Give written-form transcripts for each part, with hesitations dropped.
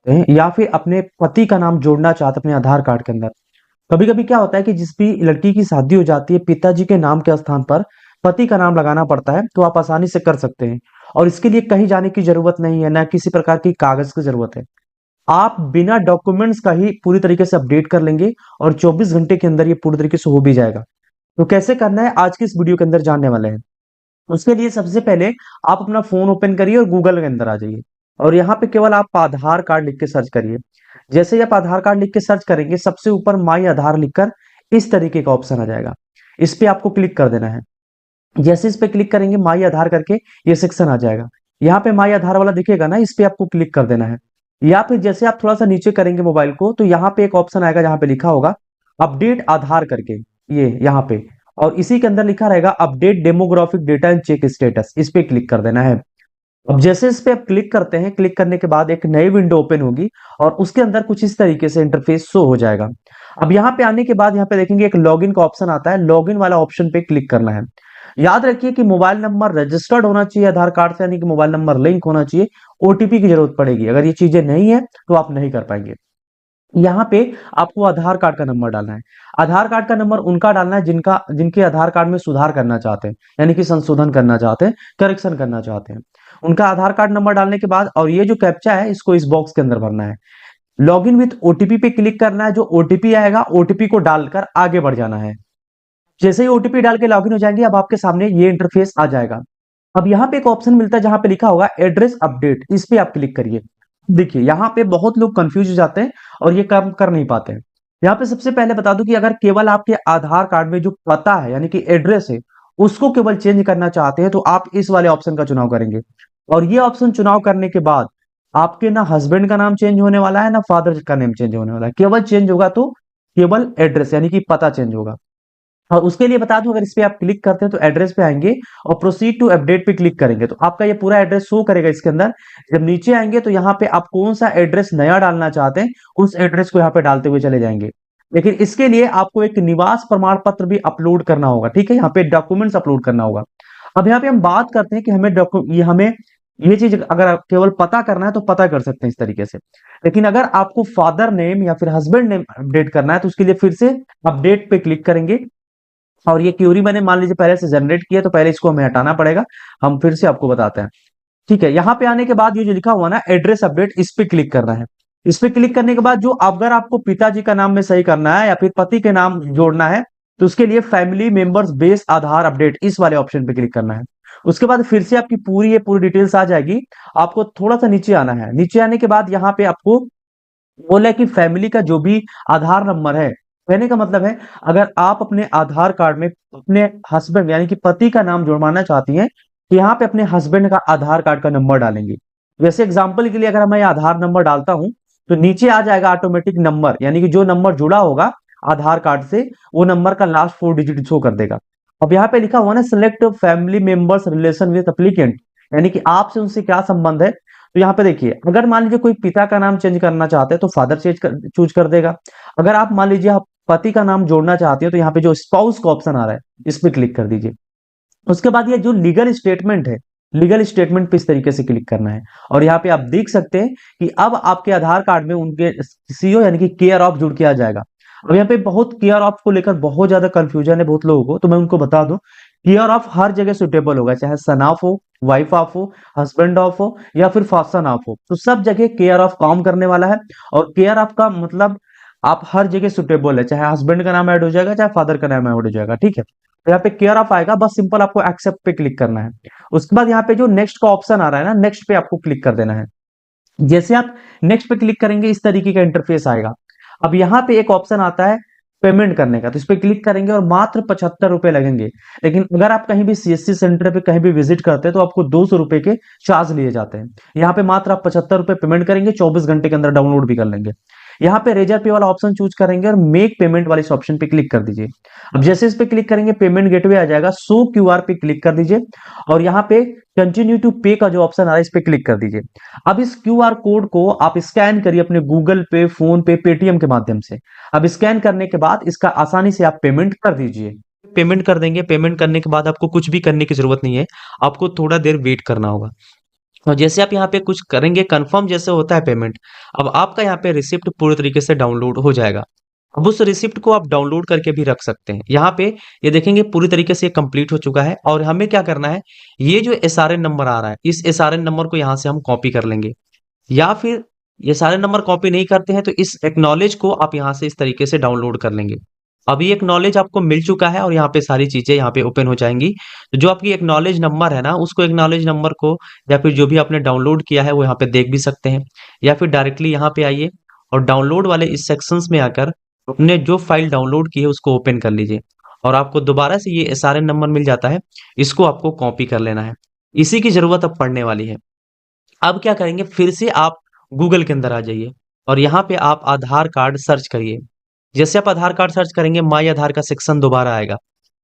हैं या फिर अपने पति का नाम जोड़ना चाहते हैं अपने आधार कार्ड के अंदर। कभी कभी क्या होता है कि जिस भी लड़की की शादी हो जाती है पिताजी के नाम के स्थान पर पति का नाम लगाना पड़ता है, तो आप आसानी से कर सकते हैं और इसके लिए कहीं जाने की जरूरत नहीं है, ना किसी प्रकार की कागज की जरूरत है। आप बिना डॉक्यूमेंट्स का ही पूरी तरीके से अपडेट कर लेंगे और 24 घंटे के अंदर ये पूरी तरीके से हो भी जाएगा। तो कैसे करना है आज की इस वीडियो के अंदर जानने वाले हैं। उसके लिए सबसे पहले आप अपना फोन ओपन करिए और गूगल के अंदर आ जाइए और यहाँ पे केवल आप आधार कार्ड लिख के सर्च करिए। जैसे ही आप आधार कार्ड लिख के सर्च करेंगे सबसे ऊपर माई आधार लिखकर इस तरीके का ऑप्शन आ जाएगा। इस पे आपको क्लिक कर देना है। जैसे इस पे क्लिक करेंगे माई आधार करके ये सेक्शन आ जाएगा। यहाँ पे माई आधार वाला दिखेगा ना, इस पे आपको क्लिक कर देना है। या फिर जैसे आप थोड़ा सा नीचे करेंगे मोबाइल को तो यहाँ पे एक ऑप्शन आएगा जहाँ पे लिखा होगा अपडेट आधार करके, ये यहाँ पे, और इसी के अंदर लिखा रहेगा update demographic data and check status, इस पे क्लिक कर देना है। अब जैसे इस पे आप क्लिक करते हैं, क्लिक करने के बाद एक नई विंडो ओपन होगी और उसके अंदर कुछ इस तरीके से इंटरफेस शो हो जाएगा। अब यहाँ पे आने के बाद यहाँ पे देखेंगे एक लॉगिन का ऑप्शन आता है, लॉगिन वाला ऑप्शन पे क्लिक करना है। याद रखिए कि मोबाइल नंबर रजिस्टर्ड होना चाहिए आधार कार्ड से, यानी कि मोबाइल नंबर लिंक होना चाहिए। ओटीपी की जरूरत पड़ेगी, अगर ये चीजें नहीं है तो आप नहीं कर पाएंगे। यहाँ पे आपको आधार कार्ड का नंबर डालना है। आधार कार्ड का नंबर उनका डालना है जिनके आधार कार्ड में सुधार करना चाहते हैं, यानी कि संशोधन करना चाहते हैं, करेक्शन करना चाहते हैं। उनका आधार कार्ड नंबर डालने के बाद और ये जो कैप्चा है इसको इस बॉक्स के अंदर भरना है। लॉगिन विथ ओटीपी पे क्लिक करना है। जो ओटीपी आएगा ओटीपी को डालकर आगे बढ़ जाना है। जैसे ही ओटीपी डाल के लॉगिन हो जाएंगे अब आपके सामने ये इंटरफेस आ जाएगा। अब यहाँ पे एक ऑप्शन मिलता है जहां पे लिखा होगा एड्रेस अपडेट, इस पे आप क्लिक करिए। देखिए यहाँ पे बहुत लोग कंफ्यूज हो जाते हैं और ये काम कर नहीं पाते हैं। यहाँ पे सबसे पहले बता दूं कि अगर केवल आपके आधार कार्ड में जो पता है यानी कि एड्रेस है उसको केवल चेंज करना चाहते हैं तो आप इस वाले ऑप्शन का चुनाव करेंगे। और ये ऑप्शन चुनाव करने के बाद आपके ना हस्बैंड का नाम चेंज होने वाला है ना फादर का नेम चेंज होने वाला है, केवल चेंज होगा तो केवल एड्रेस यानी कि पता चेंज होगा। और उसके लिए बता दूं अगर इस पे आप क्लिक करते हैं तो एड्रेस पे आएंगे और प्रोसीड टू अपडेट पे क्लिक करेंगे तो आपका ये पूरा एड्रेस शो करेगा इसके अंदर। जब नीचे आएंगे तो यहाँ पे आप कौन सा एड्रेस नया डालना चाहते हैं उस एड्रेस को यहाँ पे डालते हुए चले जाएंगे। लेकिन इसके लिए आपको एक निवास प्रमाण पत्र भी अपलोड करना होगा, ठीक है, यहाँ पे डॉक्यूमेंट्स अपलोड करना होगा। अब यहाँ पे हम बात करते हैं कि हमें ये चीज अगर आप केवल पता करना है तो पता कर सकते हैं इस तरीके से। लेकिन अगर आपको फादर नेम या फिर हस्बैंड नेम अपडेट करना है तो उसके लिए फिर से अपडेट पे क्लिक करेंगे। और ये क्यूरी मैंने मान लीजिए पहले से जनरेट किया तो पहले इसको हमें हटाना पड़ेगा। हम फिर से आपको बताते हैं, ठीक है। यहाँ पे आने के बाद ये जो लिखा हुआ ना एड्रेस अपडेट, इस पे क्लिक करना है। इस पे क्लिक करने के बाद जो अगर आपको पिताजी का नाम में सही करना है या फिर पति के नाम जोड़ना है तो उसके लिए फैमिली मेंबर्स बेस आधार अपडेट इस वाले ऑप्शन पे क्लिक करना है। उसके बाद फिर से आपकी पूरी डिटेल्स आ जाएगी। आपको थोड़ा सा नीचे आना है। नीचे आने के बाद यहाँ पे आपको बोला है कि फैमिली का जो भी आधार नंबर है, कहने का मतलब है अगर आप अपने आधार कार्ड में अपने हस्बैंड यानी कि पति का नाम जुड़वाना चाहती हैं तो यहाँ पे अपने हस्बैंड का आधार कार्ड का नंबर डालेंगे। जैसे एग्जांपल के लिए अगर मैं आधार नंबर डालता हूं तो नीचे आ जाएगा ऑटोमेटिक नंबर, यानी कि जो नंबर जुड़ा होगा आधार कार्ड से वो नंबर का लास्ट 4 डिजिट शो कर देगा। अब यहाँ पे लिखा हुआ ना select family members relation with applicant, यानी कि आपसे उनसे क्या संबंध है। तो यहाँ पे देखिए अगर मान लीजिए कोई पिता का नाम चेंज करना चाहते हैं तो फादर चूज कर देगा। अगर आप मान लीजिए आप पति का नाम जोड़ना चाहती हो तो यहाँ पे जो स्पाउस का ऑप्शन आ रहा है इस पे क्लिक कर दीजिए। उसके बाद ये जो लीगल स्टेटमेंट है, लीगल स्टेटमेंट पे इस तरीके से क्लिक करना है। और यहाँ पे आप देख सकते हैं कि अब आपके आधार कार्ड में उनके सीओ यानी कि केयर ऑफ जुड़ के आ जाएगा। अब यहाँ पे बहुत केयर ऑफ को लेकर बहुत ज्यादा कंफ्यूजन है बहुत लोगों को, तो मैं उनको बता दूं केयर ऑफ हर जगह सुटेबल होगा, चाहे सन ऑफ हो, वाइफ ऑफ हो, हस्बैंड ऑफ हो या फिर सन ऑफ हो, तो सब जगह केयर ऑफ काम करने वाला है। और केयर ऑफ का मतलब आप हर जगह सुटेबल है, चाहे हस्बैंड का नाम ऐड हो जाएगा चाहे फादर का नाम ऐड हो जाएगा, ठीक है। तो यहाँ पे केयर ऑफ आएगा, बस सिंपल आपको एक्सेप्ट पे क्लिक करना है। उसके बाद यहाँ पे जो नेक्स्ट का ऑप्शन आ रहा है ना, नेक्स्ट पे आपको क्लिक कर देना है। जैसे आप नेक्स्ट पे क्लिक करेंगे इस तरीके का इंटरफेस आएगा। अब यहाँ पे एक ऑप्शन आता है पेमेंट करने का, तो इस पे क्लिक करेंगे और मात्र 75 रुपए लगेंगे। लेकिन अगर आप कहीं भी सीएससी सेंटर पे कहीं भी विजिट करते हैं तो आपको 200 रुपए के चार्ज लिए जाते हैं। यहाँ पे मात्र आप 75 रुपए पेमेंट करेंगे, 24 घंटे के अंदर डाउनलोड भी कर लेंगे। यहाँ पे रेजर पे वाला ऑप्शन चूज करेंगे और मेक पेमेंट वाले इस ऑप्शन पे क्लिक कर दीजिए। अब जैसे इस पे क्लिक करेंगे पेमेंट गेटवे आ जाएगा, शो क्यूआर पे क्लिक कर दीजिए और यहाँ पे कंटिन्यू टू पे का जो ऑप्शन आ रहा है इस पे क्लिक कर दीजिए। अब इस क्यूआर कोड को आप स्कैन करिए अपने गूगल पे, फोन पे, पेटीएम के माध्यम से। अब स्कैन करने के बाद इसका आसानी से आप पेमेंट कर दीजिए। पेमेंट कर देंगे, पेमेंट करने के बाद आपको कुछ भी करने की जरूरत नहीं है, आपको थोड़ा देर वेट करना होगा। और जैसे आप यहाँ पे कुछ करेंगे कंफर्म जैसे होता है पेमेंट, अब आपका यहाँ पे रिसिप्ट पूरी तरीके से डाउनलोड हो जाएगा। अब उस रिसिप्ट को आप डाउनलोड करके भी रख सकते हैं। यहाँ पे ये देखेंगे पूरी तरीके से कंप्लीट हो चुका है और हमें क्या करना है, ये जो एसआरएन नंबर आ रहा है इस एसआरएन नंबर को यहाँ से हम कॉपी कर लेंगे, या फिर ये सारे नंबर कॉपी नहीं करते हैं तो इस एक्नॉलेज को आप यहाँ से इस तरीके से डाउनलोड कर लेंगे। अब ये एक्नॉलेज आपको मिल चुका है और यहाँ पे सारी चीजें यहाँ पे ओपन हो जाएंगी। तो जो आपकी एक्नॉलेज नंबर है ना, उसको एक्नॉलेज नंबर को या फिर जो भी आपने डाउनलोड किया है वो यहाँ पे देख भी सकते हैं, या फिर डायरेक्टली यहाँ पे आइए और डाउनलोड वाले इस सेक्शंस में आकर अपने जो फाइल डाउनलोड की है उसको ओपन कर लीजिए और आपको दोबारा से ये एसआरएन नंबर मिल जाता है। इसको आपको कॉपी कर लेना है, इसी की जरूरत अब पड़ने वाली है। अब क्या करेंगे, फिर से आप गूगल के अंदर आ जाइए और यहाँ पे आप आधार कार्ड सर्च करिए। जैसे आप आधार कार्ड सर्च करेंगे माई आधार का सेक्शन दोबारा आएगा,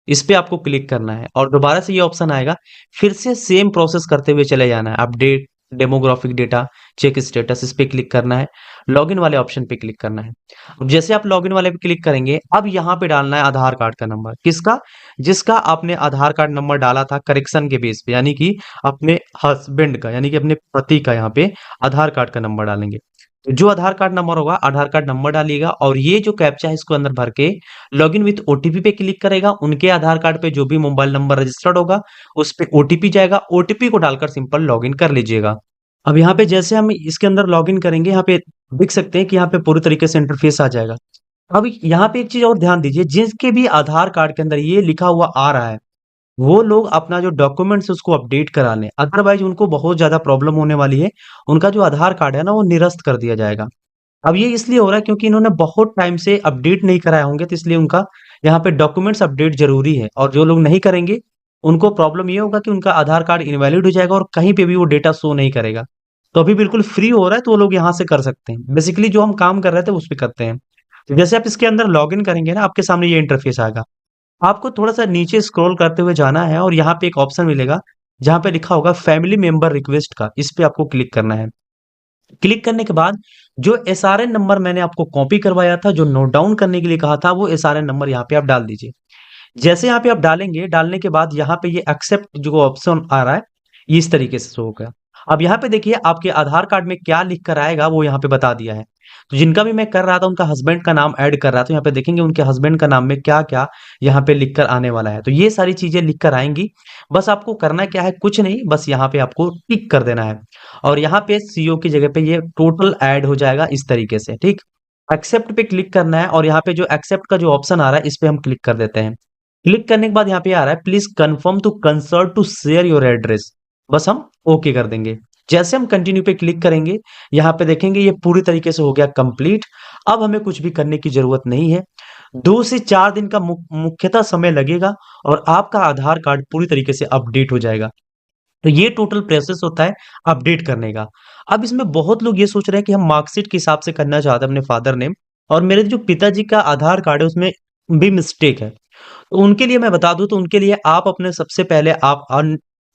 इस पे आपको क्लिक करना है और दोबारा से ये ऑप्शन आएगा। फिर से सेम प्रोसेस करते हुए चले जाना है, update demographic data check status, इस पे क्लिक करना है, लॉगिन वाले ऑप्शन पे क्लिक करना है। अब जैसे आप लॉगिन वाले पे क्लिक करेंगे, अब यहाँ पे डालना है आधार कार्ड का नंबर, किसका, जिसका आपने आधार कार्ड नंबर डाला था करेक्शन के बेस पे, यानी कि अपने हस्बैंड का, यानी कि अपने पति का यहाँ पे आधार कार्ड का नंबर डालेंगे। तो जो आधार कार्ड नंबर होगा आधार कार्ड नंबर डालिएगा और ये जो कैप्चा है इसको अंदर भर के लॉगिन विथ ओटीपी पे क्लिक करेगा। उनके आधार कार्ड पे जो भी मोबाइल नंबर रजिस्टर्ड होगा उस पे ओटीपी जाएगा, ओटीपी को डालकर सिंपल लॉगिन कर लीजिएगा। अब यहाँ पे जैसे हम इसके अंदर लॉगिन करेंगे, यहाँ पे देख सकते हैं कि यहाँ पे पूरी तरीके से इंटरफेस आ जाएगा। अब यहाँ पे एक चीज और ध्यान दीजिए, जिसके भी आधार कार्ड के अंदर ये लिखा हुआ आ रहा है वो लोग अपना जो डॉक्यूमेंट्स है उसको अपडेट करा लें, अदरवाइज उनको बहुत ज्यादा प्रॉब्लम होने वाली है। उनका जो आधार कार्ड है ना वो निरस्त कर दिया जाएगा। अब ये इसलिए हो रहा है क्योंकि इन्होंने बहुत टाइम से अपडेट नहीं कराए होंगे, तो इसलिए उनका यहाँ पे डॉक्यूमेंट्स अपडेट जरूरी है। और जो लोग नहीं करेंगे उनको प्रॉब्लम ये होगा कि उनका आधार कार्ड इनवैलिड हो जाएगा और कहीं पे भी वो डेटा शो नहीं करेगा। तो अभी बिल्कुल फ्री हो रहा है तो वो लोग यहाँ से कर सकते हैं, बेसिकली जो हम काम कर रहे थे उस पे करते हैं। तो जैसे आप इसके अंदर लॉग इन करेंगे ना, आपके सामने ये इंटरफेस आएगा। आपको थोड़ा सा नीचे स्क्रॉल करते हुए जाना है और यहाँ पे एक ऑप्शन मिलेगा जहाँ पे लिखा होगा फैमिली मेंबर रिक्वेस्ट का, इस पे आपको क्लिक करना है। क्लिक करने के बाद जो एसआरएन नंबर मैंने आपको कॉपी करवाया था, जो नोट डाउन करने के लिए कहा था, वो एसआरएन नंबर यहाँ पे आप डाल दीजिए। जैसे यहाँ पे आप डालेंगे, डालने के बाद यहाँ पे ये एक्सेप्ट जो ऑप्शन आ रहा है ये इस तरीके से शो होगा। अब यहाँ पे देखिए आपके आधार कार्ड में क्या लिख कर आएगा वो यहाँ पे बता दिया है। तो जिनका भी मैं कर रहा था उनका हस्बैंड का नाम ऐड कर रहा था, यहाँ पे देखेंगे उनके हस्बैंड का नाम में क्या क्या यहाँ पे लिख कर आने वाला है। तो ये सारी चीजें लिख कर आएंगी। बस आपको करना क्या है, कुछ नहीं, बस यहाँ पे आपको टिक कर देना है और यहाँ पे सीओ की जगह पे ये टोटल ऐड हो जाएगा इस तरीके से। ठीक, एक्सेप्ट पे क्लिक करना है और यहाँ पे जो एक्सेप्ट का जो ऑप्शन आ रहा है इस पे हम क्लिक कर देते हैं। क्लिक करने के बाद यहाँ पे आ रहा है please confirm to concert to share your address, बस हम ओके कर देंगे। जैसे हम कंटिन्यू पे क्लिक करेंगे, यहाँ पे देखेंगे ये पूरी तरीके से हो गया कंप्लीट। अब हमें कुछ भी करने की जरूरत नहीं है। 2 से 4 दिन का मुख्यतः समय लगेगा और आपका आधार कार्ड पूरी तरीके से अपडेट हो जाएगा। तो ये टोटल प्रोसेस होता है अपडेट करने का। अब इसमें बहुत लोग ये सोच रहे हैं कि हम मार्कशीट के हिसाब से करना चाहते हैं अपने फादर नेम, और मेरे जो पिताजी का आधार कार्ड है उसमें भी मिस्टेक है। तो उनके लिए मैं बता दूं, तो उनके लिए आप अपने सबसे पहले आप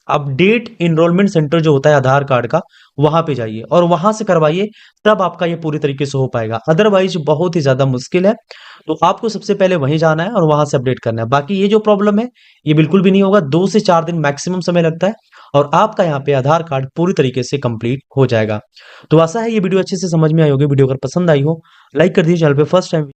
अपडेट एनरोलमेंट सेंटर जो होता है आधार कार्ड का, वहां पे जाइए और वहां से करवाइए, तब आपका ये पूरी तरीके से हो पाएगा। अदरवाइज बहुत ही ज्यादा मुश्किल है। तो आपको सबसे पहले वहीं जाना है और वहां से अपडेट करना है। बाकी ये जो प्रॉब्लम है ये बिल्कुल भी नहीं होगा, 2 से 4 दिन मैक्सिमम समय लगता है और आपका यहाँ पे आधार कार्ड पूरी तरीके से कंप्लीट हो जाएगा। तो आशा है ये वीडियो अच्छे से समझ में आई होगी। वीडियो अगर पसंद आई हो लाइक कर दीजिए, चैनल पे फर्स्ट टाइम